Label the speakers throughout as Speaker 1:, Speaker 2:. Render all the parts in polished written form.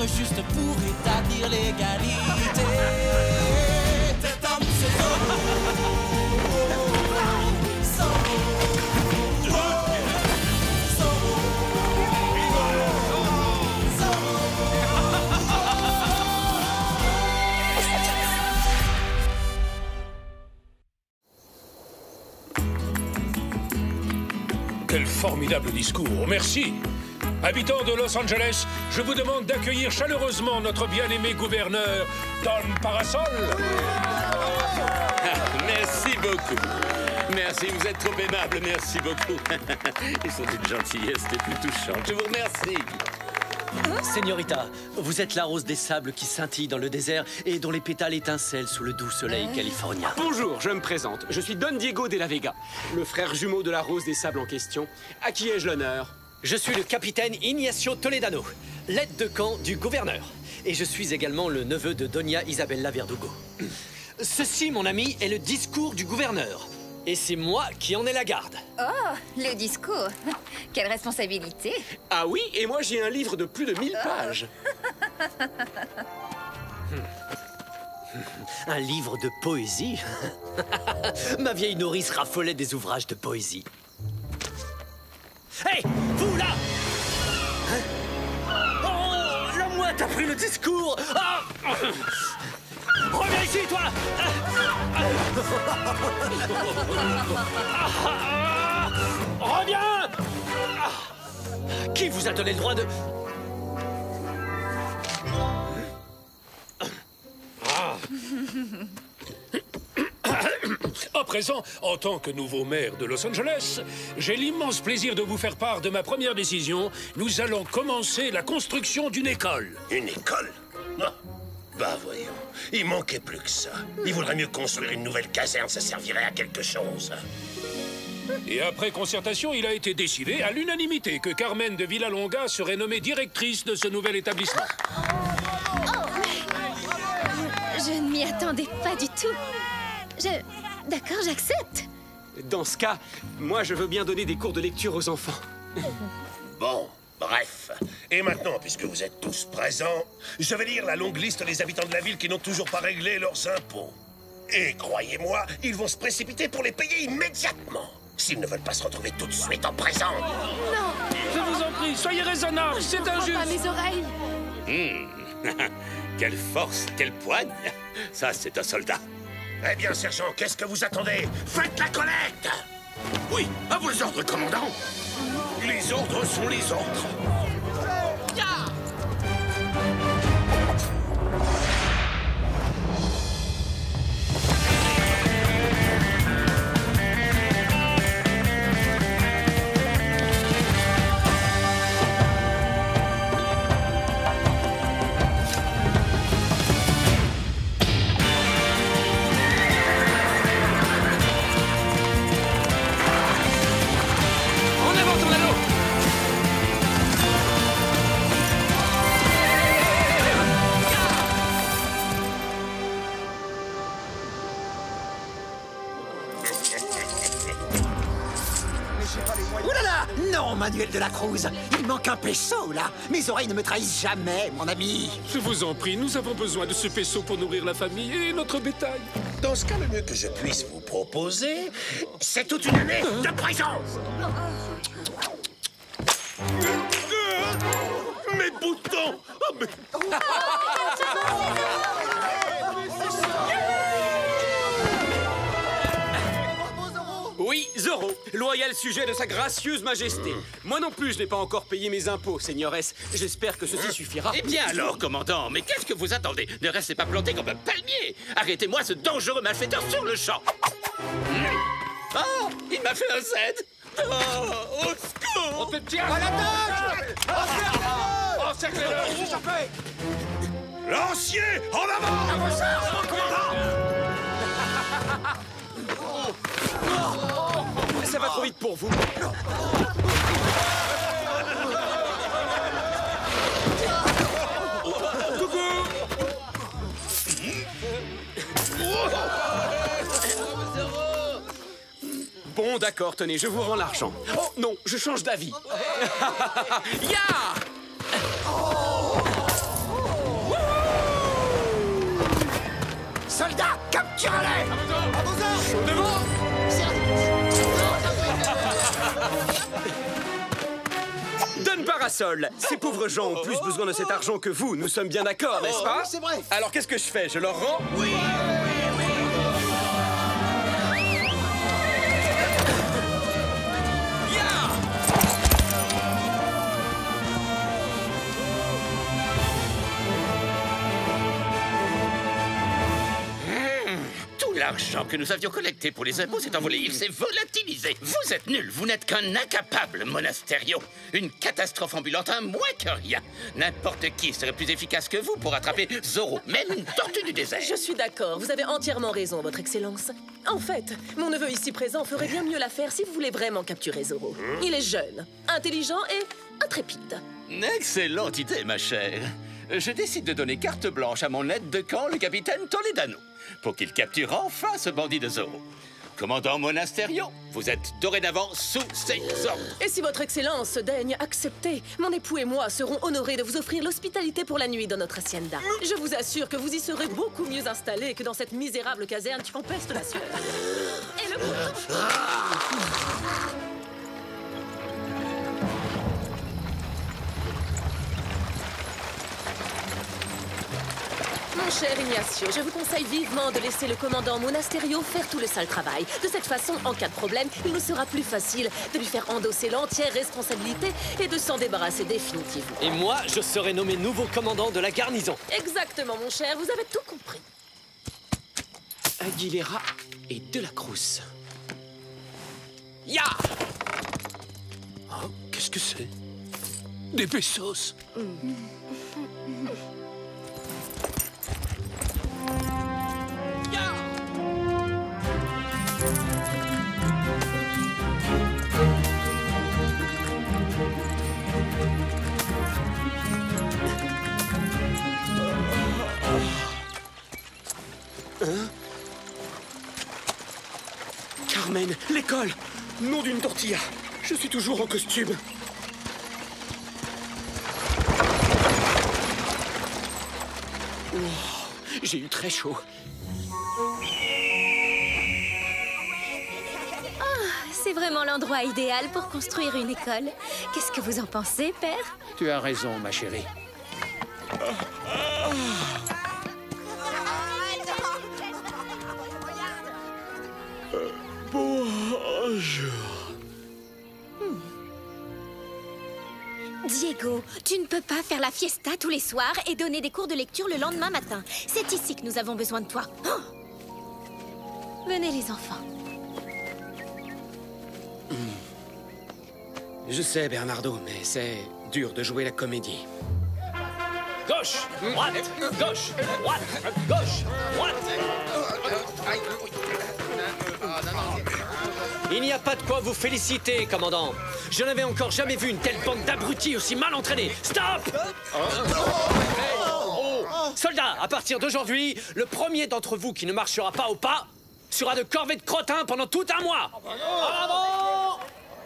Speaker 1: juste pour établir l'égalité. Cet homme, c'est
Speaker 2: Quel formidable discours, merci. Habitants de Los Angeles, je vous demande d'accueillir chaleureusement notre bien-aimé gouverneur, Don Parasol.
Speaker 3: Merci beaucoup. Merci, vous êtes trop aimable, merci beaucoup. Ils sont d'une gentillesse des plus touchantes. Je vous remercie.
Speaker 4: Señorita, vous êtes la rose des sables qui scintille dans le désert et dont les pétales étincellent sous le doux soleil californien.
Speaker 5: Bonjour, je me présente. Je suis Don Diego de la Vega, le frère jumeau de la rose des sables en question. À qui ai-je l'honneur?
Speaker 4: Je suis le capitaine Ignacio Toledano, l'aide de camp du gouverneur. Et je suis également le neveu de Doña Isabella Verdugo. Ceci, mon ami, est le discours du gouverneur. Et c'est moi qui en ai la garde.
Speaker 6: Oh, le discours. Quelle responsabilité.
Speaker 5: Ah oui, et moi j'ai un livre de plus de 1000 pages.
Speaker 4: Un livre de poésie? Ma vieille nourrice raffolait des ouvrages de poésie. Hé, vous là! Oh, la mouette a pris le discours! Ah! Reviens ici, toi! Reviens! Qui vous a donné le droit de...
Speaker 2: À présent, en tant que nouveau maire de Los Angeles, j'ai l'immense plaisir de vous faire part de ma première décision. Nous allons commencer la construction d'une école.
Speaker 7: Une école? Ah. Bah voyons, il manquait plus que ça. Il vaudrait mieux construire une nouvelle caserne, ça servirait à quelque chose.
Speaker 2: Et après concertation, il a été décidé à l'unanimité que Carmen de Villalonga serait nommée directrice de ce nouvel établissement.
Speaker 6: Je ne m'y attendais pas du tout. D'accord, j'accepte.
Speaker 5: Dans ce cas, moi je veux bien donner des cours de lecture aux enfants.
Speaker 7: Bon, bref. Et maintenant, puisque vous êtes tous présents, je vais lire la longue liste des habitants de la ville qui n'ont toujours pas réglé leurs impôts. Et croyez-moi, ils vont se précipiter pour les payer immédiatement. S'ils ne veulent pas se retrouver tout de suite en prison.
Speaker 6: Non.
Speaker 2: Je vous en prie, soyez raisonnables, c'est injuste.
Speaker 6: Pas mes oreilles.
Speaker 3: Quelle force, quelle poigne. Ça, c'est un soldat.
Speaker 7: Eh bien, sergent, qu'est-ce que vous attendez? Faites la collecte!
Speaker 3: Oui, à vos ordres, commandant. Les ordres sont les ordres.
Speaker 8: Manuel de la Cruz, il manque un peso, là. Mes oreilles ne me trahissent jamais, mon ami.
Speaker 2: Je vous en prie, nous avons besoin de ce peso pour nourrir la famille et notre bétail.
Speaker 7: Dans ce cas, le mieux que je puisse vous proposer, c'est toute une année de prison. Mes boutons! Oh, mais...
Speaker 5: Oui, Zorro, loyal sujet de sa gracieuse majesté. Moi non plus, je n'ai pas encore payé mes impôts, seigneuresse. J'espère que ceci suffira.
Speaker 3: Eh bien alors, commandant, mais qu'est-ce que vous attendez? Ne restez pas planté comme un palmier. Arrêtez-moi ce dangereux malfaiteur sur le champ. Oh, il m'a fait un Z. Oh, au secours!
Speaker 2: On te tient à l'attaque! Encerclez-le!
Speaker 7: Lancier, en avant!
Speaker 5: Ça va trop vite pour vous. Bon, d'accord, tenez, je vous rends l'argent. Oh, non, je change d'avis. Ya!
Speaker 8: soldats, capturez-les!
Speaker 5: Devant! Donne parasol. Ces pauvres gens ont plus besoin de cet argent que vous. Nous sommes bien d'accord, n'est-ce pas?
Speaker 8: C'est vrai.
Speaker 5: Alors qu'est-ce que je fais? Je leur rends? Oui.
Speaker 3: L'argent que nous avions collecté pour les impôts s'est envolé, il s'est volatilisé. Vous êtes nuls, vous n'êtes qu'un incapable, Monasterio. Une catastrophe ambulante, un moins que rien. N'importe qui serait plus efficace que vous pour attraper Zorro, même une tortue du désert.
Speaker 9: Je suis d'accord, vous avez entièrement raison, votre excellence. En fait, mon neveu ici présent ferait bien mieux l'affaire si vous voulez vraiment capturer Zorro. Il est jeune, intelligent et intrépide.
Speaker 3: Excellente idée, ma chère. Je décide de donner carte blanche à mon aide de camp, le capitaine Toledano, pour qu'il capture enfin ce bandit de Zorro. Commandant Monasterio, vous êtes dorénavant sous ses ordres.
Speaker 9: Et si votre excellence daigne accepter, mon époux et moi serons honorés de vous offrir l'hospitalité pour la nuit dans notre hacienda. Je vous assure que vous y serez beaucoup mieux installés que dans cette misérable caserne qui empeste la sueur. Et le Mon cher Ignacio, je vous conseille vivement de laisser le commandant Monasterio faire tout le sale travail. De cette façon, en cas de problème, il nous sera plus facile de lui faire endosser l'entière responsabilité et de s'en débarrasser définitivement.
Speaker 4: Et moi, je serai nommé nouveau commandant de la garnison.
Speaker 9: Exactement, mon cher, vous avez tout compris.
Speaker 5: Aguilera et De la Cruz. Ya!
Speaker 2: Oh, qu'est-ce que c'est? Des pesos.
Speaker 5: Carmen, l'école! Nom d'une tortilla! Je suis toujours en costume. Oh, j'ai eu très chaud.
Speaker 6: C'est vraiment l'endroit idéal pour construire une école. Qu'est-ce que vous en pensez, père?
Speaker 2: Tu as raison, ma chérie.
Speaker 5: Bonjour.
Speaker 6: Diego, tu ne peux pas faire la fiesta tous les soirs et donner des cours de lecture le lendemain matin. C'est ici que nous avons besoin de toi. Oh! Venez, les enfants.
Speaker 5: Je sais, Bernardo, mais c'est dur de jouer la comédie.
Speaker 4: Gauche, droite, gauche, droite, gauche, droite. Il n'y a pas de quoi vous féliciter, commandant. Je n'avais encore jamais vu une telle bande d'abrutis aussi mal entraînés. Stop! Soldats, à partir d'aujourd'hui, le premier d'entre vous qui ne marchera pas au pas sera de corvée de crottin pendant tout un mois. En avant!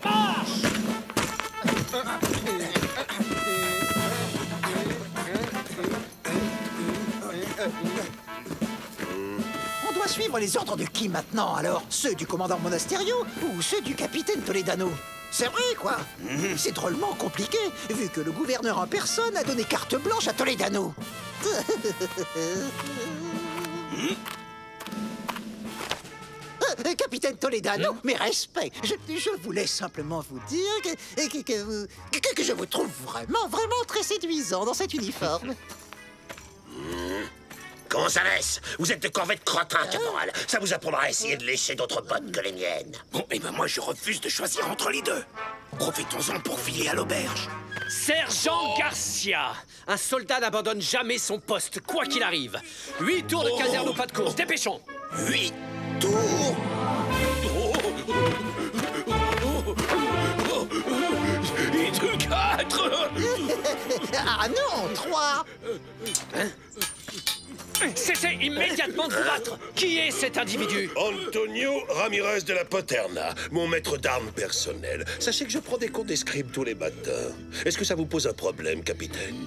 Speaker 4: Marche!
Speaker 8: On doit suivre les ordres de qui maintenant, alors? Ceux du commandant Monasterio ou ceux du capitaine Toledano? C'est vrai, quoi. C'est drôlement compliqué, vu que le gouverneur en personne a donné carte blanche à Toledano. Capitaine Toledano, mes respects. Je voulais simplement vous dire que je vous trouve vraiment très séduisant dans cet uniforme.
Speaker 7: Gonzalez, vous êtes de corvette crottin, caporal. Ça vous apprendra à essayer de lécher d'autres bottes que les miennes.
Speaker 10: Bon, et ben moi je refuse de choisir entre les deux. Profitons-en pour filer à l'auberge.
Speaker 4: Sergent Garcia, un soldat n'abandonne jamais son poste, quoi qu'il arrive. 8 tours de caserne au pas de course, dépêchons.
Speaker 10: 8 tours.
Speaker 2: Et de 4.
Speaker 8: Ah non, 3.
Speaker 4: Cessez immédiatement de vous battre! Qui est cet individu?
Speaker 7: Antonio Ramirez de la Paterna, mon maître d'armes personnel. Sachez que je prends des cours d'escrime tous les matins. Est-ce que ça vous pose un problème, capitaine?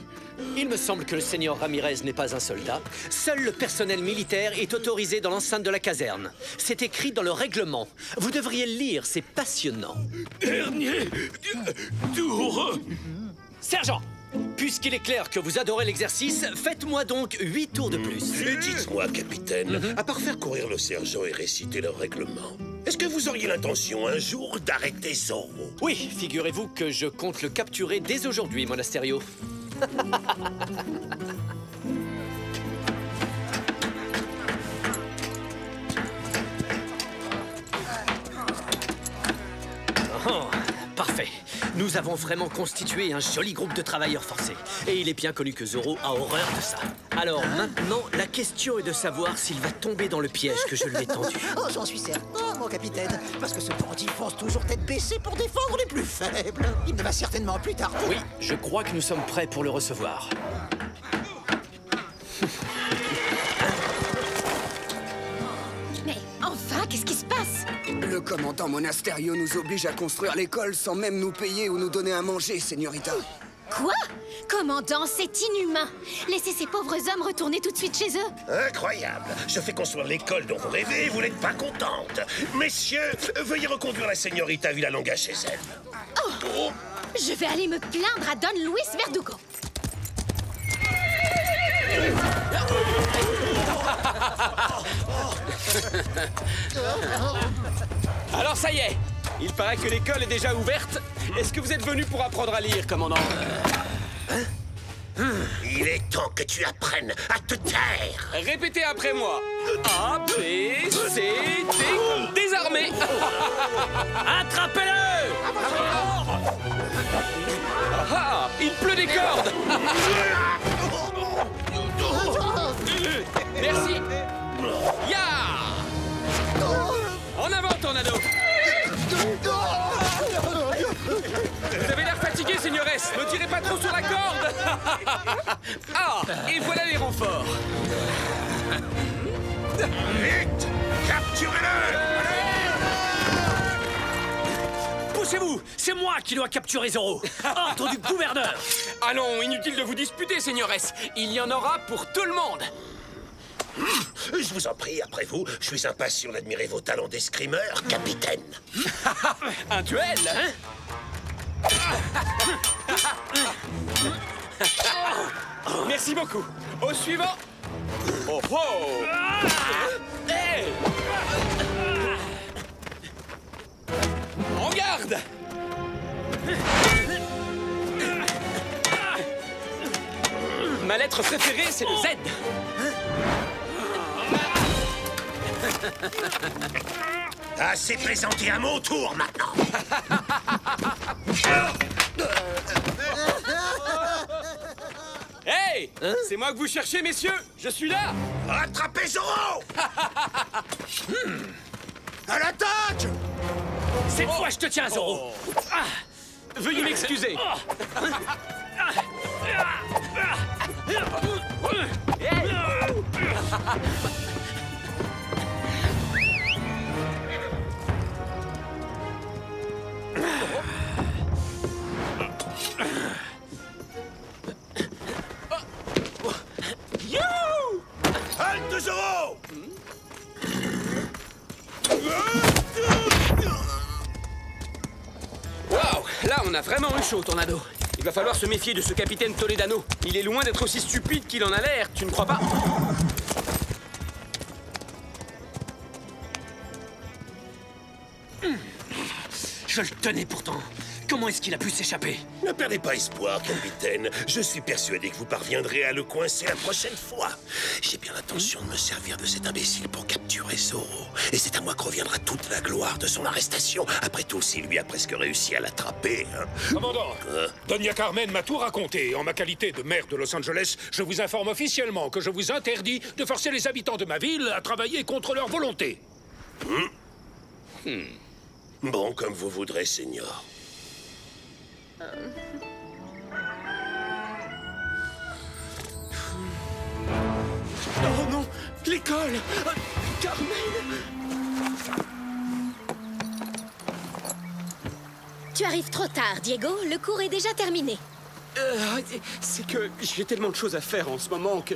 Speaker 4: Il me semble que le seigneur Ramirez n'est pas un soldat. Seul le personnel militaire est autorisé dans l'enceinte de la caserne. C'est écrit dans le règlement. Vous devriez le lire, c'est passionnant.
Speaker 2: Dernier tour.
Speaker 4: Sergent, puisqu'il est clair que vous adorez l'exercice, faites-moi donc 8 tours de plus.
Speaker 7: Dites-moi, capitaine, à part faire courir le sergent et réciter le règlement, est-ce que vous auriez l'intention un jour d'arrêter Zorro?
Speaker 4: Oui, figurez-vous que je compte le capturer dès aujourd'hui, Monasterio. Oh, parfait. Nous avons vraiment constitué un joli groupe de travailleurs forcés. Et il est bien connu que Zorro a horreur de ça. Alors maintenant, la question est de savoir s'il va tomber dans le piège que je lui ai tendu.
Speaker 8: Oh, j'en suis certain, mon capitaine. Parce que ce bandit fonce toujours tête baissée pour défendre les plus faibles. Il ne va certainement plus tarder.
Speaker 4: Oui, je crois que nous sommes prêts pour le recevoir.
Speaker 6: Mais enfin, qu'est-ce qui se passe?
Speaker 11: Le commandant Monasterio nous oblige à construire l'école sans même nous payer ou nous donner à manger, señorita.
Speaker 6: Quoi? Commandant, c'est inhumain. Laissez ces pauvres hommes retourner tout de suite chez eux.
Speaker 7: Incroyable! Je fais construire l'école dont vous rêvez et vous n'êtes pas contente. Messieurs, veuillez reconduire la señorita Villalonga chez elle.
Speaker 6: Oh! Je vais aller me plaindre à Don Luis Verdugo.
Speaker 5: Alors ça y est, il paraît que l'école est déjà ouverte. Est-ce que vous êtes venu pour apprendre à lire, commandant?
Speaker 7: Il est temps que tu apprennes à te taire.
Speaker 5: Répétez après moi. A, B, C, D, désarmé.
Speaker 4: Attrapez-le!
Speaker 5: Ah, il pleut des cordes. Merci. Ya! En avant, Tornado. Vous avez l'air fatigué, señores. Ne tirez pas trop sur la corde. Ah, et voilà les renforts.
Speaker 7: Vite! Capturez-le!
Speaker 4: Poussez-vous! C'est moi qui dois capturer Zorro! Ordre du gouverneur!
Speaker 5: Allons, inutile de vous disputer, señores. Il y en aura pour tout le monde.
Speaker 7: Je vous en prie, après vous, je suis impatient d'admirer vos talents d'escrimeur, capitaine.
Speaker 5: Un duel, hein? Merci beaucoup. Au suivant. Oh oh! Hey! En garde! Ma lettre préférée, c'est le Z.
Speaker 7: Assez plaisanté, à mon tour maintenant.
Speaker 5: Hey! C'est moi que vous cherchez, messieurs. Je suis là.
Speaker 7: Attrapez Zorro!
Speaker 8: À l'attaque!
Speaker 4: Cette fois, je te tiens, Zorro!
Speaker 5: Veuillez m'excuser.
Speaker 7: Halte Zorro!
Speaker 5: Waouh! Là, on a vraiment eu chaud, Tornado. Il va falloir se méfier de ce capitaine Toledano. Il est loin d'être aussi stupide qu'il en a l'air, tu ne crois pas?
Speaker 4: Je le tenais pourtant. Comment est-ce qu'il a pu s'échapper?
Speaker 7: Ne perdez pas espoir, capitaine. Je suis persuadé que vous parviendrez à le coincer la prochaine fois. J'ai bien l'intention de me servir de cet imbécile pour capturer Zorro. Et c'est à moi que reviendra toute la gloire de son arrestation. Après tout, s'il lui a presque réussi à l'attraper, hein.
Speaker 2: Commandant, Doña Carmen m'a tout raconté. En ma qualité de maire de Los Angeles, je vous informe officiellement que je vous interdis de forcer les habitants de ma ville à travailler contre leur volonté.
Speaker 7: Bon, comme vous voudrez, Seigneur.
Speaker 4: Oh
Speaker 5: L'école! Carmen!
Speaker 6: Tu arrives trop tard, Diego. Le cours est déjà terminé.
Speaker 5: C'est que j'ai tellement de choses à faire en ce moment que...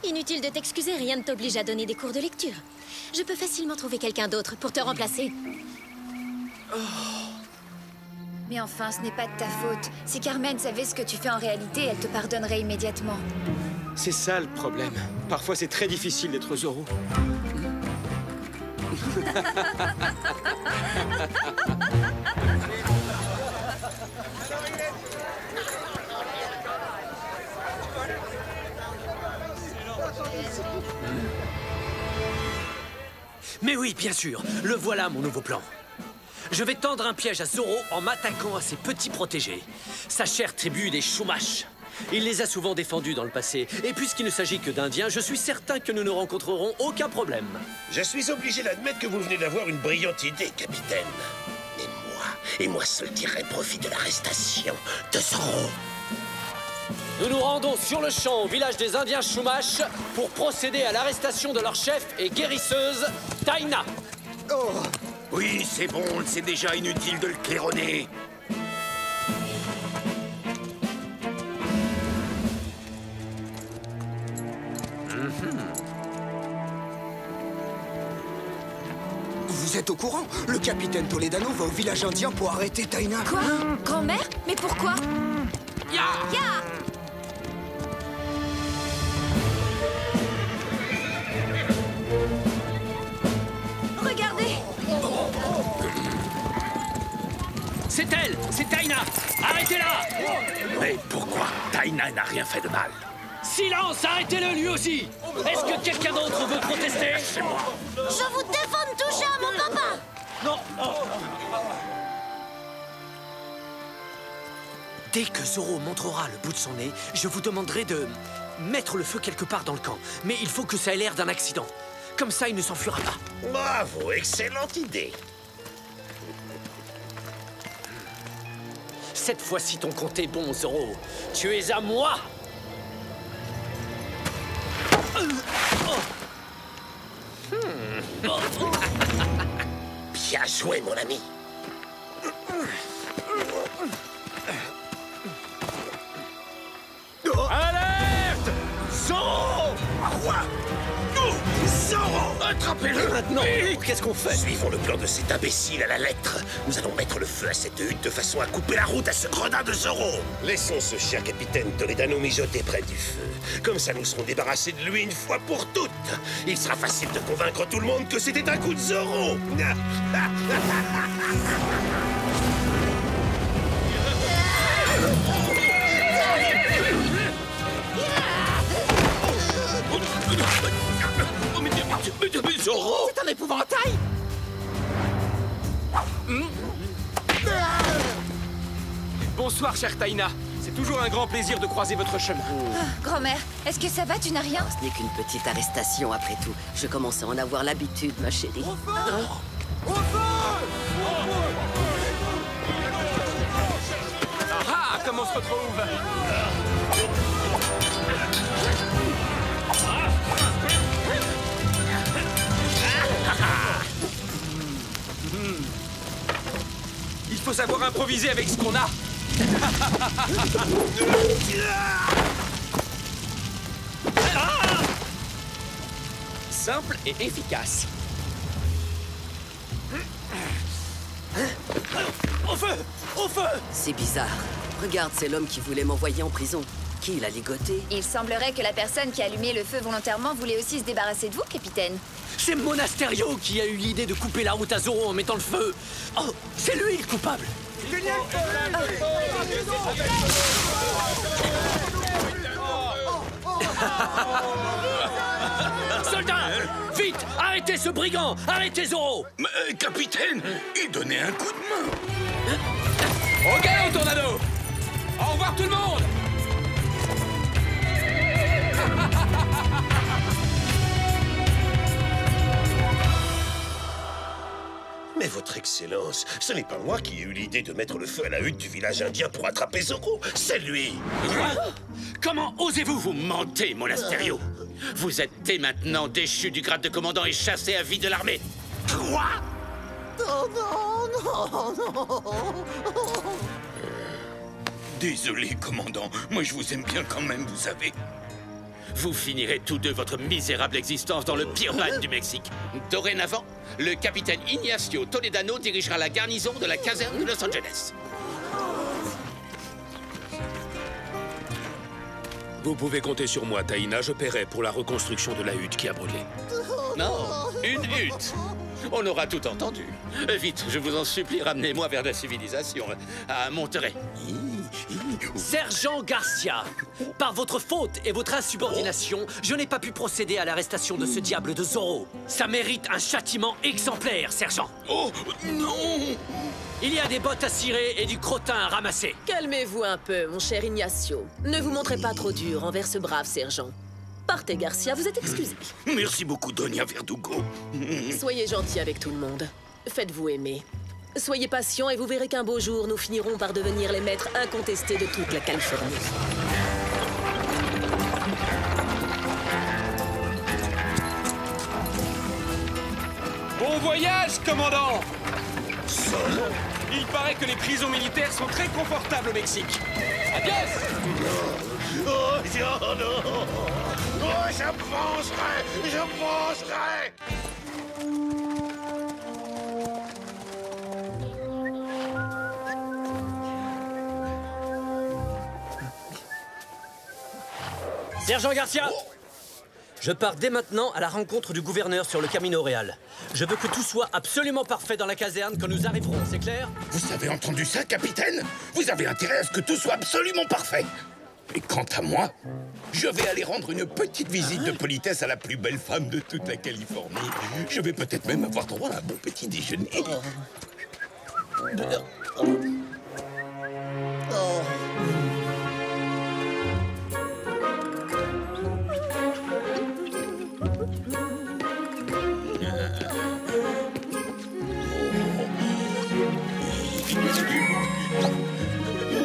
Speaker 6: Inutile de t'excuser, rien ne t'oblige à donner des cours de lecture. Je peux facilement trouver quelqu'un d'autre pour te remplacer.
Speaker 12: Mais enfin, ce n'est pas de ta faute. Si Carmen savait ce que tu fais en réalité, elle te pardonnerait immédiatement.
Speaker 5: C'est ça le problème. Parfois, c'est très difficile d'être Zoro.
Speaker 4: Mais oui, bien sûr, le voilà mon nouveau plan. Je vais tendre un piège à Zoro en m'attaquant à ses petits protégés, sa chère tribu des Chumash. Il les a souvent défendus dans le passé, et puisqu'il ne s'agit que d'Indiens, je suis certain que nous ne rencontrerons aucun problème.
Speaker 7: Je suis obligé d'admettre que vous venez d'avoir une brillante idée, capitaine. Mais moi seul tirerai profit de l'arrestation de Zoro.
Speaker 4: Nous nous rendons sur le champ au village des Indiens Chumash pour procéder à l'arrestation de leur chef et guérisseuse, Taina.
Speaker 10: Oh! Oui, c'est bon, c'est déjà inutile de le claironner.
Speaker 11: Vous êtes au courant? Le capitaine Toledano va au village indien pour arrêter Taina.
Speaker 12: Quoi? Grand-mère? Mais pourquoi?
Speaker 4: Ya!
Speaker 12: Regardez!
Speaker 4: C'est elle! C'est Taina! Arrêtez-la!
Speaker 10: Mais pourquoi? Taina n'a rien fait de mal.
Speaker 4: Silence! Arrêtez-le lui aussi! Est-ce que quelqu'un d'autre veut protester?
Speaker 10: C'est moi.
Speaker 6: Je vous défends de toucher à mon papa!
Speaker 4: Non! Dès que Zoro montrera le bout de son nez, je vous demanderai de mettre le feu quelque part dans le camp. Mais il faut que ça ait l'air d'un accident. Comme ça, il ne s'enfuira pas.
Speaker 7: Bravo, excellente idée.
Speaker 4: Cette fois-ci, ton compte est bon, Zoro. Tu es à moi!
Speaker 7: Bien joué, mon ami.
Speaker 2: Alerte! Zoro!
Speaker 7: Quoi? Zoro!
Speaker 4: Attrapez-le maintenant! Qu'est-ce qu'on fait?
Speaker 7: Suivons le plan de cet imbécile à la lettre. Nous allons mettre le feu à cette hutte de façon à couper la route à ce gredin de Zoro. Laissons ce cher capitaine Toledano mijoter près du feu. Comme ça, nous serons débarrassés de lui une fois pour toutes. Il sera facile de convaincre tout le monde que c'était un coup de Zoro.
Speaker 10: Zoro!
Speaker 5: C'est un épouvantail! Bonsoir, chère Taina. C'est toujours un grand plaisir de croiser votre chemin.
Speaker 12: Grand-mère, est-ce que ça va? Tu n'as rien?
Speaker 13: Ce n'est qu'une petite arrestation après tout. Je commence à en avoir l'habitude, ma chérie.
Speaker 5: Ah, comment on se retrouve? Il faut savoir improviser avec ce qu'on a. Simple et efficace.
Speaker 4: Au feu! Au feu!
Speaker 13: C'est bizarre. Regarde, c'est l'homme qui voulait m'envoyer en prison. Qui l'a ligoté?
Speaker 12: Il semblerait que la personne qui a allumé le feu volontairement voulait aussi se débarrasser de vous, capitaine.
Speaker 4: C'est Monasterio qui a eu l'idée de couper la route à Zoro en mettant le feu. Oh, c'est lui le coupable. Soldats, vite, arrêtez ce brigand, arrêtez Zoro.
Speaker 10: Mais, capitaine, il donnait un coup de main.
Speaker 5: Au galop, Tornado! Au revoir tout le monde!
Speaker 7: Mais votre excellence, ce n'est pas moi qui ai eu l'idée de mettre le feu à la hutte du village indien pour attraper Zoro, c'est lui.
Speaker 4: Quoi? Comment osez-vous?
Speaker 10: Vous mentez, Monasterio.
Speaker 3: Vous êtes dès maintenant déchu du grade de commandant et chassé à vie de l'armée.
Speaker 10: Quoi?
Speaker 8: Oh non, non, non.
Speaker 10: Désolé, commandant. Moi, je vous aime bien quand même, vous savez.
Speaker 3: Vous finirez tous deux votre misérable existence dans le pire ban du Mexique. Dorénavant, le capitaine Ignacio Toledano dirigera la garnison de la caserne de Los Angeles.
Speaker 2: Vous pouvez compter sur moi, Taïna. Je paierai pour la reconstruction de la hutte qui a brûlé.
Speaker 3: Non, une hutte. On aura tout entendu. Vite, je vous en supplie, ramenez-moi vers la civilisation, à Monterrey.
Speaker 4: Sergent Garcia, par votre faute et votre insubordination, je n'ai pas pu procéder à l'arrestation de ce diable de Zorro. Ça mérite un châtiment exemplaire, sergent.
Speaker 10: Oh, non!
Speaker 4: Il y a des bottes à cirer et du crottin à ramasser.
Speaker 9: Calmez-vous un peu, mon cher Ignacio. Ne vous montrez pas trop dur envers ce brave sergent. Partez, Garcia, vous êtes excusé.
Speaker 10: Merci beaucoup, Doña Verdugo.
Speaker 9: Soyez gentil avec tout le monde. Faites-vous aimer. Soyez patient et vous verrez qu'un beau jour, nous finirons par devenir les maîtres incontestés de toute la Californie.
Speaker 5: Bon voyage, commandant! Il paraît que les prisons militaires sont très confortables au Mexique. Adios!
Speaker 7: Oh, non! Oh, je penserai! Je penserai!
Speaker 4: Sergent Garcia, je pars dès maintenant à la rencontre du gouverneur sur le Camino Real. Je veux que tout soit absolument parfait dans la caserne quand nous arriverons, c'est clair?
Speaker 10: Vous avez entendu ça, capitaine? Vous avez intérêt à ce que tout soit absolument parfait. Et quant à moi, je vais aller rendre une petite visite de politesse à la plus belle femme de toute la Californie. Je vais peut-être même avoir droit à un bon petit déjeuner.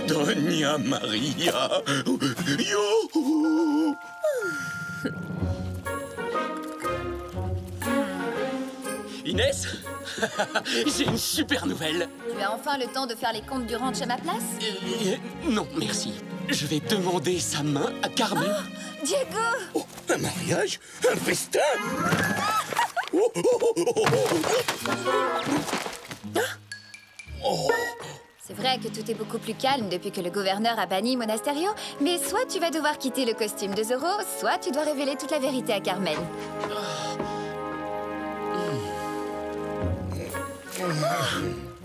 Speaker 10: Doña Maria. Yo.
Speaker 5: Inès, j'ai une super nouvelle.
Speaker 12: Tu as enfin le temps de faire les comptes du ranch à ma place?
Speaker 5: Non, merci. Je vais demander sa main à Carmen.
Speaker 12: Oh, Diego!
Speaker 10: Oh, un mariage? Un festin?
Speaker 12: C'est vrai que tout est beaucoup plus calme depuis que le gouverneur a banni Monasterio, mais soit tu vas devoir quitter le costume de Zorro, soit tu dois révéler toute la vérité à Carmen.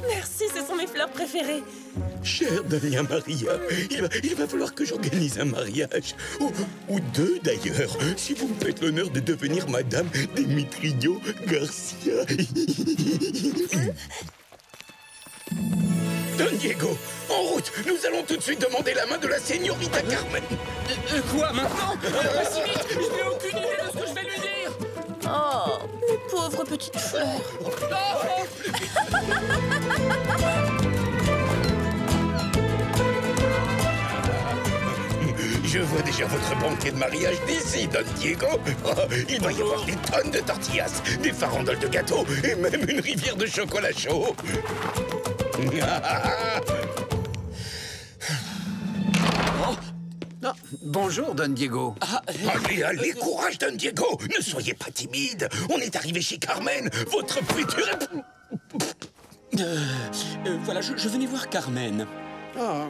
Speaker 9: Merci, ce sont mes fleurs préférées.
Speaker 10: Chère Doña Maria, il va falloir que j'organise un mariage. Ou deux, d'ailleurs, si vous me faites l'honneur de devenir Madame Demetrio Garcia. Don Diego, en route. Nous allons tout de suite demander la main de la señorita Carmen.
Speaker 5: Quoi, maintenant? Pas si vite. Je n'ai aucune idée de ce que je vais lui dire.
Speaker 9: Oh, mes pauvres petites fleurs.
Speaker 10: Je vois déjà votre banquet de mariage d'ici, Don Diego. Oh, il va y avoir des tonnes de tortillas, des farandoles de gâteaux et même une rivière de chocolat chaud.
Speaker 14: Oh, bonjour, Don Diego.
Speaker 10: Allez, allez, courage, Don Diego. Ne soyez pas timide. On est arrivé chez Carmen, votre future...
Speaker 5: Voilà, je venais voir Carmen.
Speaker 14: Oh,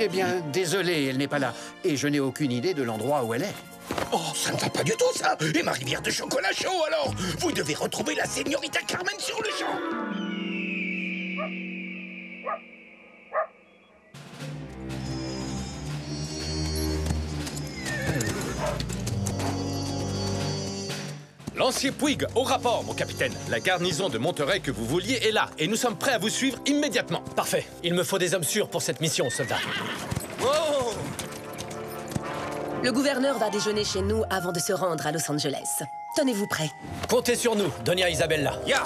Speaker 14: eh bien, désolé, elle n'est pas là. Et je n'ai aucune idée de l'endroit où elle est.
Speaker 10: Oh, ça ne va pas du tout, ça. Et ma rivière de chocolat chaud, alors. Vous devez retrouver la señorita Carmen sur le champ.
Speaker 15: Lancier Puig, au rapport, mon capitaine. La garnison de Monterey que vous vouliez est là, et nous sommes prêts à vous suivre immédiatement.
Speaker 4: Parfait. Il me faut des hommes sûrs pour cette mission, soldat.
Speaker 15: Oh!
Speaker 9: Le gouverneur va déjeuner chez nous avant de se rendre à Los Angeles. Tenez-vous prêts.
Speaker 4: Comptez sur nous, Doña Isabella.
Speaker 15: Ya!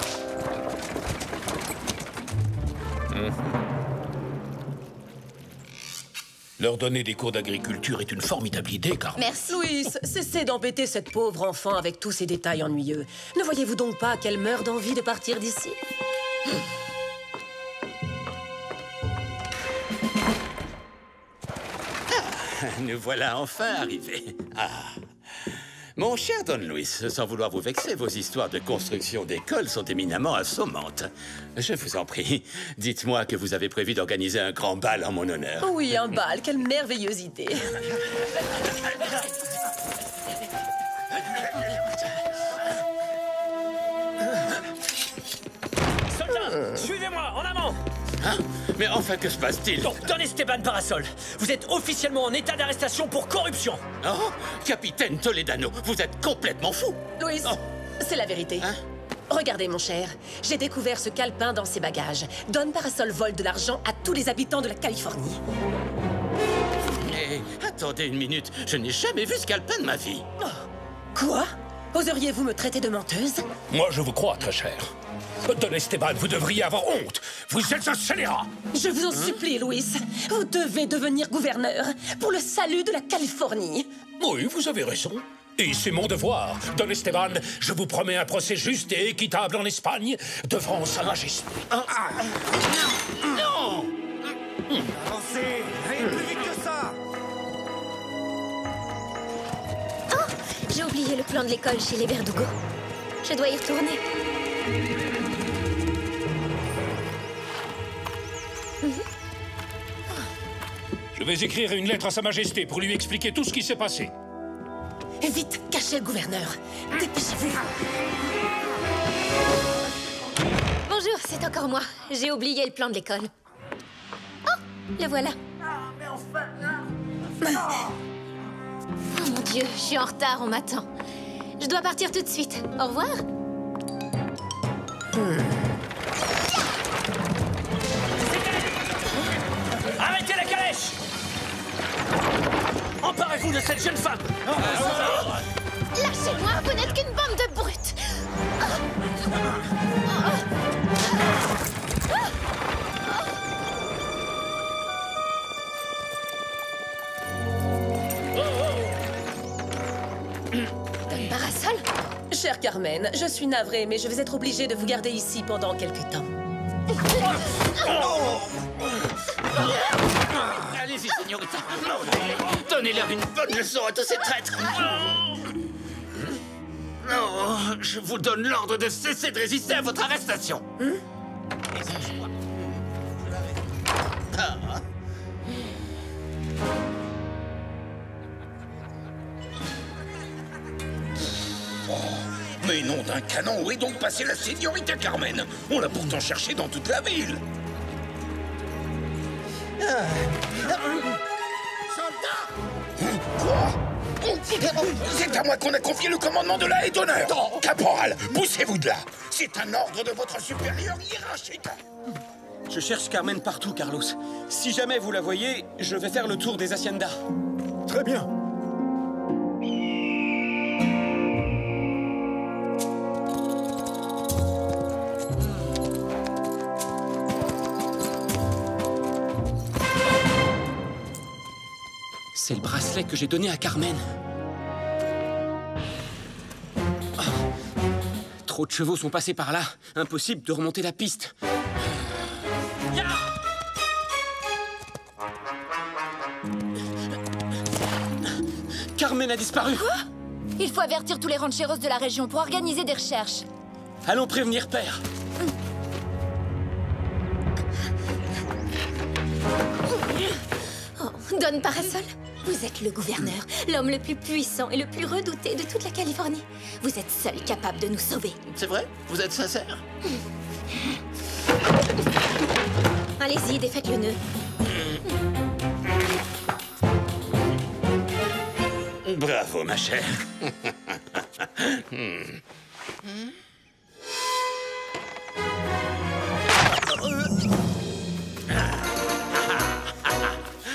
Speaker 2: Leur donner des cours d'agriculture est une formidable idée, Carmen.
Speaker 6: Merci.
Speaker 9: Louis, cessez d'embêter cette pauvre enfant avec tous ces détails ennuyeux. Ne voyez-vous donc pas qu'elle meurt d'envie de partir d'ici?
Speaker 3: Nous voilà enfin arrivés. Ah. Mon cher Don Luis, sans vouloir vous vexer, vos histoires de construction d'école sont éminemment assommantes. Je vous en prie, dites-moi que vous avez prévu d'organiser un grand bal en mon honneur.
Speaker 9: Oui, un bal, quelle merveilleuse idée.
Speaker 4: Soldats, suivez-moi, en avant!
Speaker 3: Hein? Mais enfin, que se passe-t-il?
Speaker 4: Donc, Don Esteban Parasol, vous êtes officiellement en état d'arrestation pour corruption.
Speaker 3: Oh, capitaine Toledano, vous êtes complètement fou.
Speaker 9: Louis, c'est la vérité.
Speaker 3: Hein?
Speaker 9: Regardez, mon cher, j'ai découvert ce calepin dans ses bagages. Don Parasol vole de l'argent à tous les habitants de la Californie.
Speaker 3: Mais attendez une minute, je n'ai jamais vu ce calepin de ma vie.
Speaker 9: Oh. Quoi? Oseriez-vous me traiter de menteuse?
Speaker 2: Moi, je vous crois, très cher. Don Esteban, vous devriez avoir honte. Vous êtes un scélérat.
Speaker 9: Je vous en supplie, Louis. Vous devez devenir gouverneur pour le salut de la Californie.
Speaker 2: Oui, vous avez raison. Et c'est mon devoir. Don Esteban, je vous promets un procès juste et équitable en Espagne, devant Sa Majesté.
Speaker 3: Non!
Speaker 1: Avancez! Allez, plus vite que ça!
Speaker 6: Oh! J'ai oublié le plan de l'école chez les Verdugo. Je dois y retourner.
Speaker 2: Je vais écrire une lettre à Sa Majesté pour lui expliquer tout ce qui s'est passé.
Speaker 9: Vite, cachez le gouverneur. Dépêchez-vous.
Speaker 6: Bonjour, c'est encore moi. J'ai oublié le plan de l'école. Oh, le voilà. Oh mon Dieu, je suis en retard, on m'attend. Je dois partir tout de suite. Au revoir.
Speaker 4: Arrêtez la calèche! Emparez-vous de cette jeune femme!
Speaker 6: Lâchez-moi, vous n'êtes qu'une bande de brutes! Don Parasol?
Speaker 9: Chère Carmen, je suis navrée, mais je vais être obligée de vous garder ici pendant quelque temps.
Speaker 3: Allez-y, señorita. Donnez-leur une bonne leçon à tous ces traîtres. Oh, je vous donne l'ordre de cesser de résister à votre arrestation.
Speaker 10: Mais nom d'un canon, où est donc passée la señorita Carmen? On l'a pourtant cherchée dans toute la ville. Quoi? C'est à moi qu'on a confié le commandement de la haie d'honneur. Caporal, poussez-vous de là. C'est un ordre de votre supérieur hiérarchique.
Speaker 5: Je cherche Carmen partout, Carlos. Si jamais vous la voyez, je vais faire le tour des haciendas.
Speaker 16: Très bien.
Speaker 5: C'est le bracelet que j'ai donné à Carmen. Oh. Trop de chevaux sont passés par là. Impossible de remonter la piste. Carmen a disparu.
Speaker 12: Quoi? Il faut avertir tous les rancheros de la région pour organiser des recherches.
Speaker 5: Allons prévenir Père.
Speaker 6: Oh, Don Parasol, vous êtes le gouverneur, l'homme le plus puissant et le plus redouté de toute la Californie. Vous êtes seul capable de nous sauver.
Speaker 3: C'est vrai? Vous êtes sincère?
Speaker 6: Allez-y, défaites le nœud.
Speaker 3: Bravo, ma chère.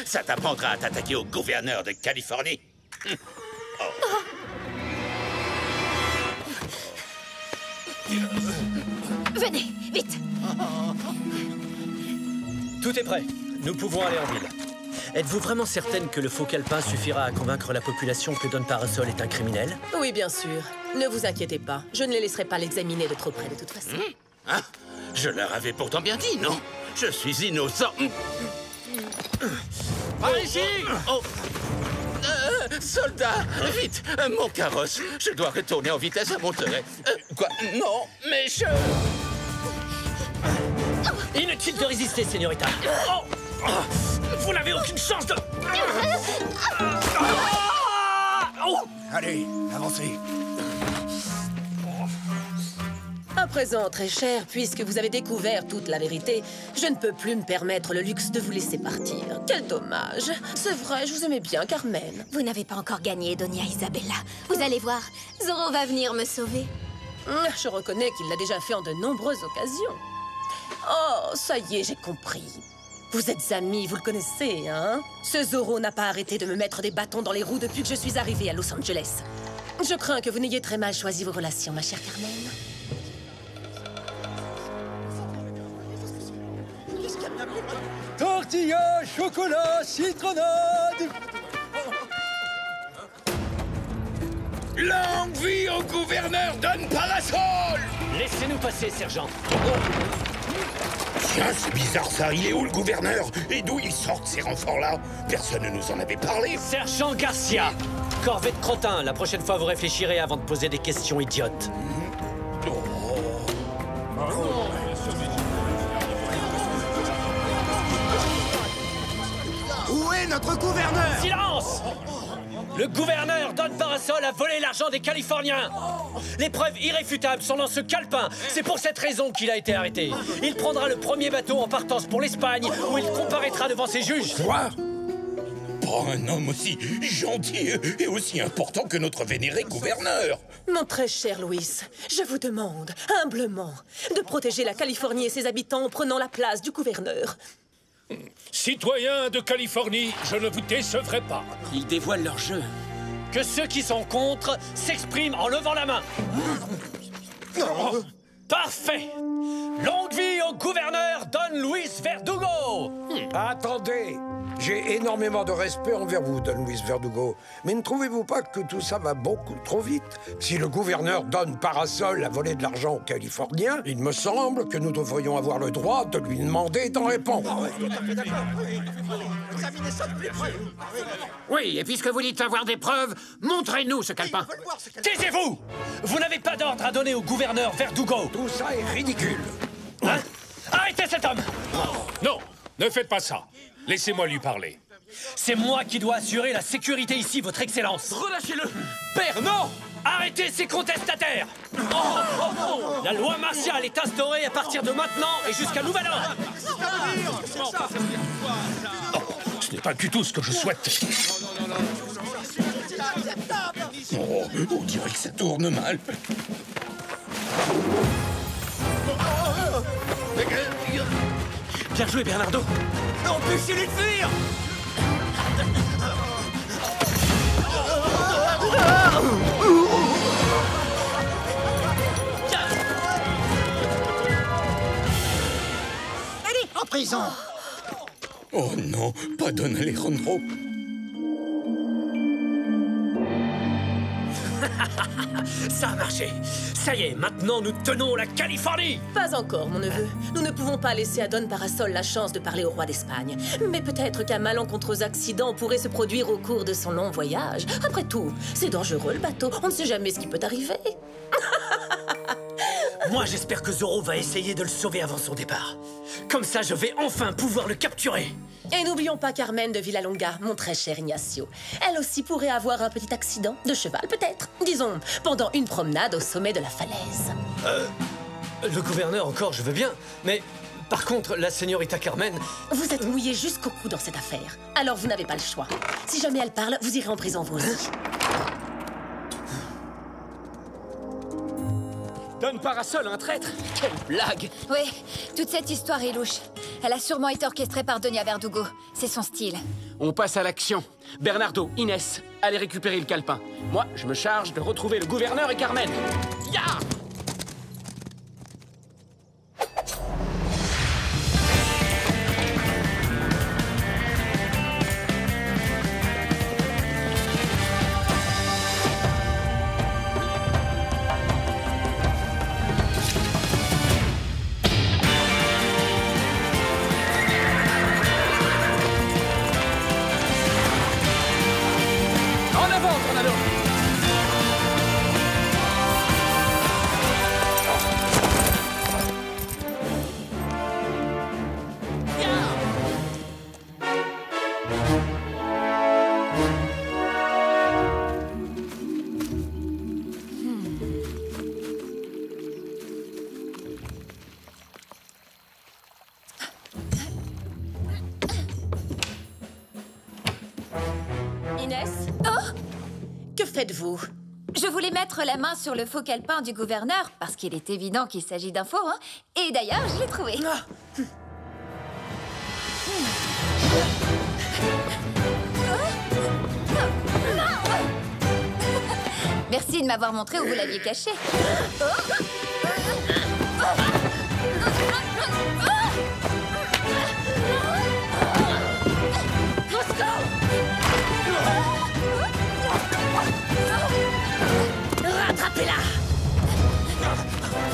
Speaker 3: Ça t'apprendra à t'attaquer au gouverneur de Californie.
Speaker 6: Venez, vite.
Speaker 4: Tout est prêt. Nous pouvons aller en ville. êtes-vous vraiment certaine que le faux calepin suffira à convaincre la population que Don Parasol est un criminel?
Speaker 9: Oui, bien sûr. Ne vous inquiétez pas. Je ne les laisserai pas l'examiner de trop près, de toute façon.
Speaker 3: Hein? Je leur avais pourtant bien dit, non? Je suis innocent.
Speaker 5: Par ici!
Speaker 3: Soldat, vite, mon carrosse. Je dois retourner en vitesse à Monterey. Quoi? Non, mais je...
Speaker 4: Inutile de résister, señorita. Vous n'avez aucune chance de...
Speaker 1: Allez, avancez.
Speaker 9: À présent, très cher, puisque vous avez découvert toute la vérité, je ne peux plus me permettre le luxe de vous laisser partir. Quel dommage. C'est vrai, je vous aimais bien, Carmen.
Speaker 6: Vous n'avez pas encore gagné, Doña Isabella. Vous allez voir, Zorro va venir me sauver.
Speaker 9: Je reconnais qu'il l'a déjà fait en de nombreuses occasions. Oh, ça y est, j'ai compris. Vous êtes amis, vous le connaissez, hein? Ce Zorro n'a pas arrêté de me mettre des bâtons dans les roues depuis que je suis arrivée à Los Angeles. Je crains que vous n'ayez très mal choisi vos relations, ma chère Carmen.
Speaker 1: Tortilla, chocolat, citronnade.
Speaker 10: Longue vie au gouverneur Don Parasol!
Speaker 4: Laissez-nous passer, sergent.
Speaker 10: Tiens, c'est bizarre ça. Il est où le gouverneur? Et d'où ils sortent ces renforts-là? Personne ne nous en avait parlé.
Speaker 4: Sergent Garcia, corvée de crottin. La prochaine fois, vous réfléchirez avant de poser des questions idiotes.
Speaker 1: Où est notre gouverneur?
Speaker 4: Silence! Le gouverneur Don Parasol a volé l'argent des Californiens. Les preuves irréfutables sont dans ce calepin. C'est pour cette raison qu'il a été arrêté. Il prendra le premier bateau en partance pour l'Espagne, où il comparaîtra devant ses juges.
Speaker 10: Quoi? Pas un homme aussi gentil et aussi important que notre vénéré gouverneur.
Speaker 9: Mon très cher Louis, je vous demande, humblement, de protéger la Californie et ses habitants en prenant la place du gouverneur.
Speaker 2: Citoyens de Californie, je ne vous décevrai pas.
Speaker 5: Ils dévoilent leur jeu.
Speaker 4: Que ceux qui sont contre s'expriment en levant la main. Parfait. Longue vie au gouverneur Don Luis Verdugo.
Speaker 16: Attendez. J'ai énormément de respect envers vous, Don Luis Verdugo. Mais ne trouvez-vous pas que tout ça va beaucoup trop vite? Si le gouverneur Don Parasol a volé de l'argent aux Californiens, il me semble que nous devrions avoir le droit de lui demander d'en répondre.
Speaker 14: Oui, et puisque vous dites avoir des preuves, montrez-nous ce calepin.
Speaker 4: Taisez-vous! Vous n'avez pas d'ordre à donner au gouverneur Verdugo.
Speaker 16: Tout ça est ridicule.
Speaker 4: Hein? Arrêtez cet homme!
Speaker 2: Non, ne faites pas ça. Laissez-moi lui parler.
Speaker 4: C'est moi qui dois assurer la sécurité ici, votre excellence.
Speaker 5: Relâchez-le! Père, non!
Speaker 4: Arrêtez ces contestataires! La loi martiale est instaurée à partir de maintenant et jusqu'à nouvel ordre.
Speaker 2: Ce n'est pas du tout ce que je souhaite.
Speaker 10: Oh, on dirait que ça tourne mal.
Speaker 4: Bien joué, Bernardo.
Speaker 1: Empêchez-les de fuir!
Speaker 8: Allez, en prison!
Speaker 10: Oh non, pas Don Alejandro.
Speaker 4: Ça a marché. Ça y est, maintenant nous tenons la Californie.
Speaker 9: Pas encore, mon neveu. Nous ne pouvons pas laisser à Don Parasol la chance de parler au roi d'Espagne. Mais peut-être qu'un malencontreux accident pourrait se produire au cours de son long voyage. Après tout, c'est dangereux le bateau. On ne sait jamais ce qui peut arriver.
Speaker 4: Moi, j'espère que Zorro va essayer de le sauver avant son départ. Comme ça, je vais enfin pouvoir le capturer.
Speaker 9: Et n'oublions pas Carmen de Villalonga, mon très cher Ignacio. Elle aussi pourrait avoir un petit accident de cheval, peut-être. Disons, pendant une promenade au sommet de la falaise.
Speaker 4: Le gouverneur encore, je veux bien. Mais par contre, la señorita Carmen...
Speaker 9: Vous êtes mouillé jusqu'au cou dans cette affaire. Alors vous n'avez pas le choix. Si jamais elle parle, vous irez en prison vous aussi.
Speaker 5: Don Parasol, un traître? Quelle blague!
Speaker 12: Oui, toute cette histoire est louche. Elle a sûrement été orchestrée par Doña Verdugo. C'est son style.
Speaker 5: On passe à l'action. Bernardo, Inès, allez récupérer le calepin. Moi, je me charge de retrouver le gouverneur et Carmen. Ya!
Speaker 9: Inès?
Speaker 12: Oh!
Speaker 9: Que faites-vous?
Speaker 12: Je voulais mettre la main sur le faux calepin du gouverneur, parce qu'il est évident qu'il s'agit d'un faux, hein. Et d'ailleurs, je l'ai trouvé. Merci de m'avoir montré où vous l'aviez caché.
Speaker 9: Rattrapez-la!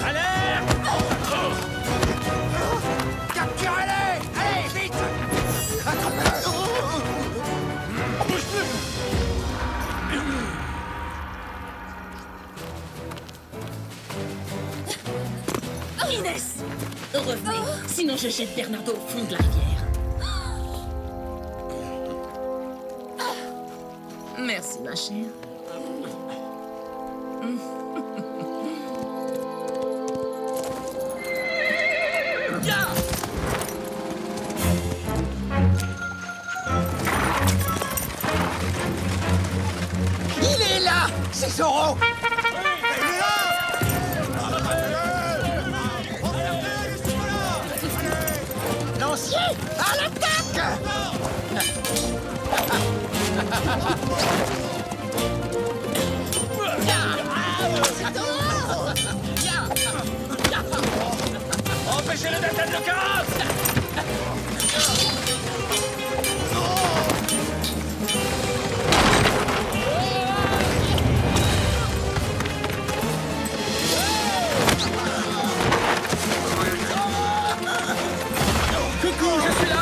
Speaker 1: Alerte! Capturez-les! Allez, vite!
Speaker 9: Inès! Revenez, sinon je jette Bernardo au fond de la rivière. Merci, ma chère.
Speaker 1: Il est là! C'est Zoro! Lancier, à l'attaque!
Speaker 5: Empêchez-le d'atteindre le carrosse! Coucou, je suis là!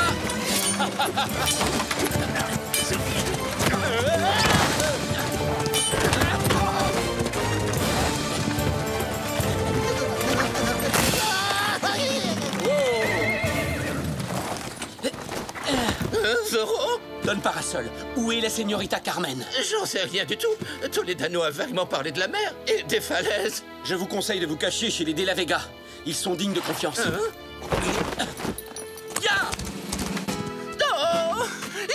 Speaker 3: Zoro?
Speaker 5: Don Parasol, où est la señorita Carmen?
Speaker 3: J'en sais rien du tout. Toledano a vaguement parlé de la mer et des falaises.
Speaker 5: Je vous conseille de vous cacher chez les De La Vega. Ils sont dignes de confiance.
Speaker 3: Non!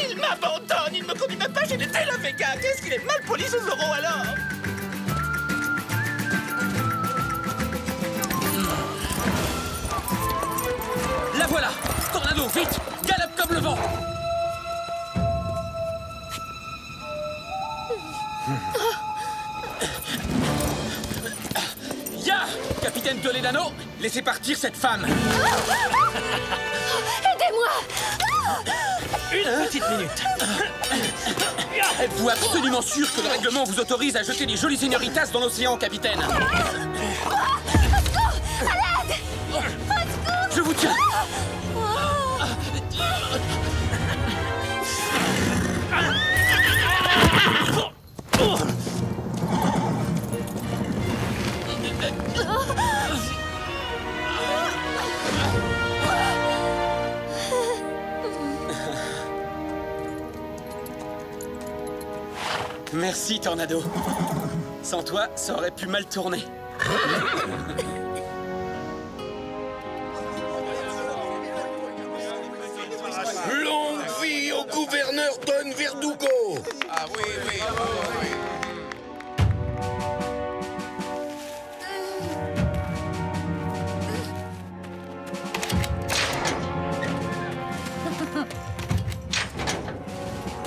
Speaker 3: Il m'abandonne, il me conduit même pas chez les De La Vega. Qu'est-ce qu'il est mal poli ce Zoro alors?
Speaker 5: La voilà! Tornado, vite! Galope comme le vent! Ya! Capitaine Toledano, laissez partir cette femme!
Speaker 12: Aidez-moi!
Speaker 5: Une petite minute. Êtes-vous absolument sûr que le règlement vous autorise à jeter les jolies señoritas dans l'océan, capitaine? Je vous tiens! Merci, Tornado. Sans toi, ça aurait pu mal tourner.
Speaker 10: Longue vie au gouverneur Don Verdugo!
Speaker 1: Ah oui, oui, oui.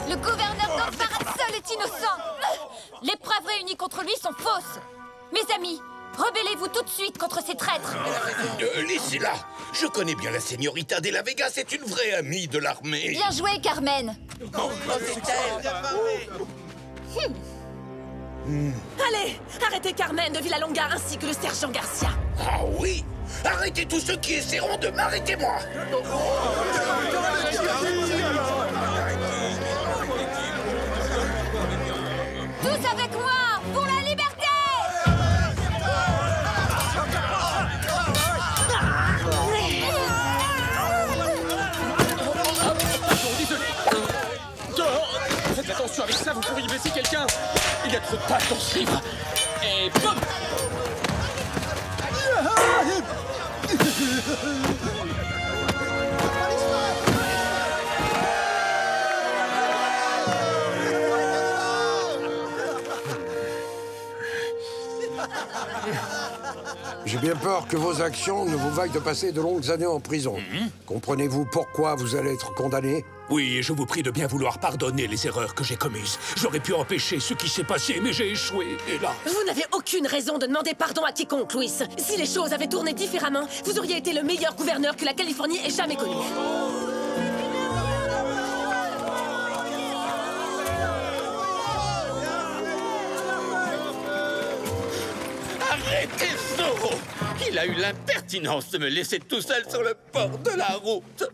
Speaker 12: Le gouverneur Don Parasol est innocent! Les preuves réunies contre lui sont fausses! Mes amis, rebellez-vous tout de suite contre ces traîtres!
Speaker 10: Laissez-la! Je connais bien la señorita De La Vega, c'est une vraie amie de l'armée.
Speaker 12: Bien joué, Carmen!
Speaker 9: Allez, arrêtez Carmen de Villalonga ainsi que le sergent Garcia.
Speaker 10: Ah oui? Arrêtez tous ceux qui essaieront de m'arrêter, moi!
Speaker 12: Tous avec moi, pour la liberté!
Speaker 5: Faites attention avec ça, vous pourriez blesser quelqu'un. Il y a trop de pages dans ce livre. Et boum!
Speaker 16: J'ai bien peur que vos actions ne vous vaillent de passer de longues années en prison. Comprenez-vous pourquoi vous allez être condamné?
Speaker 2: Oui, et je vous prie de bien vouloir pardonner les erreurs que j'ai commises. J'aurais pu empêcher ce qui s'est passé, mais j'ai échoué, hélas.
Speaker 9: Vous n'avez aucune raison de demander pardon à quiconque, Louis. Si les choses avaient tourné différemment, vous auriez été le meilleur gouverneur que la Californie ait jamais connu.
Speaker 3: Arrêtez, Zorro! Il a eu l'impertinence de me laisser tout seul sur le bord de la route.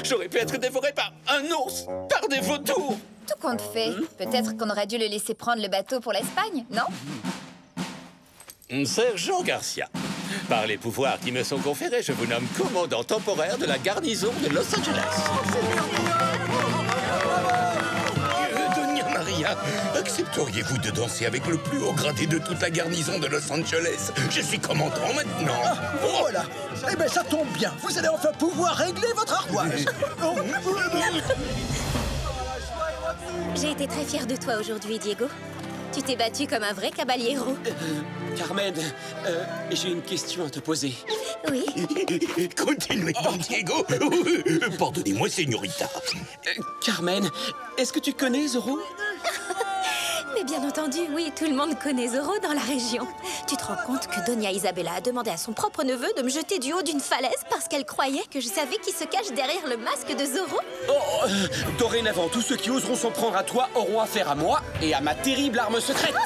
Speaker 3: J'aurais pu être dévoré par un ours, par des vautours.
Speaker 12: Tout compte fait. Peut-être qu'on aurait dû le laisser prendre le bateau pour l'Espagne, non?
Speaker 3: Sergent Garcia, par les pouvoirs qui me sont conférés, je vous nomme commandant temporaire de la garnison de Los Angeles.
Speaker 10: Doña Maria, accepteriez-vous de danser avec le plus haut gradé de toute la garnison de Los Angeles? Je suis commandant maintenant.
Speaker 17: Voilà. Eh ben, ça tombe bien. Vous allez enfin pouvoir régler votre ardoise.
Speaker 6: J'ai été très fière de toi aujourd'hui, Diego. Tu t'es battu comme un vrai caballero.
Speaker 5: Carmen, j'ai une question à te poser.
Speaker 6: Oui.
Speaker 10: Continuez donc, Diego. Pardonnez-moi, señorita.
Speaker 5: Carmen, est-ce que tu connais Zorro?
Speaker 6: Mais bien entendu, oui, tout le monde connaît Zorro dans la région. Tu te rends compte que Doña Isabella a demandé à son propre neveu de me jeter du haut d'une falaise parce qu'elle croyait que je savais qui se cache derrière le masque de Zorro?
Speaker 5: Oh, dorénavant, tous ceux qui oseront s'en prendre à toi auront affaire à moi et à ma terrible arme secrète.